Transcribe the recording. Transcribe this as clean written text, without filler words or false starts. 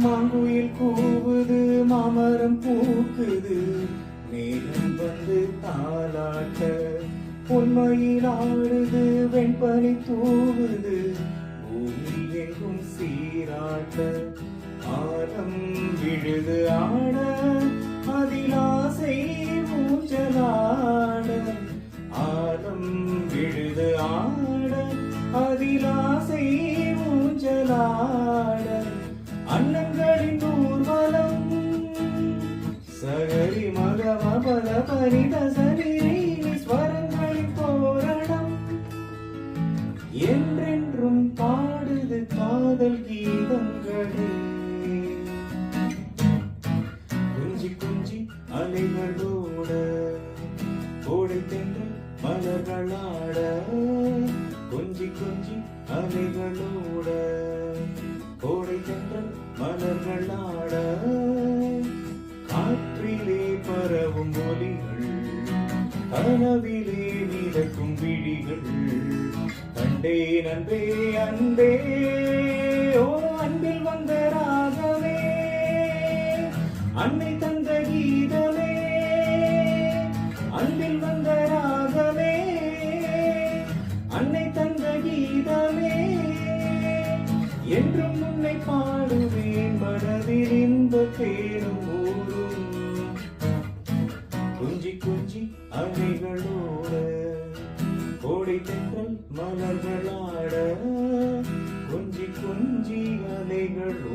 மாங்குயில் கூவுது, மாமரம் பூக்குது, மேகம் வந்து தாலாட்ட, பொன்மையில் ஆடுது, வெண்பனி தூவுது, பூமி எங்கும் சீராட்ட, ஆலம் விழுது ஆட, அதில் ஆசை ஊஞ்சலாட, ஆலம் விழுது ஆட, அதில் ஆசை ஊஞ்சலாட, அன்னங்களின் ஊர்வலம் சகரி மகம பத பரித சரி ஸ்வரங்களின் தோரணம் என்றென்றும் பாடுது காதல் கீதங்களே. குஞ்சி குஞ்சி அலைகளோட கோடை தென்று மலர்களாட, குஞ்சி குஞ்சி அலைகளோட கோடை தென்று மலர்களாட, காற்றிலே பரவும் ஒலிகள், கனவிலே மிதக்கும் விழிகள், கண்டேன் அன்பே அன்பே ஓ அன்பில் வந்த ராகமே, அன்னை தந்த கீதமே, அன்பில் வந்த ராகமே, அன்னை தந்த கீதமே, என்றும் உன்னை பாடுவேன், மனதில் இந்த தேனும் ஊரும். குஞ்சி குஞ்சி அலைகளோட கோடை தென்றல் மலர்களாட, குஞ்சி குஞ்சி அலைகளோட.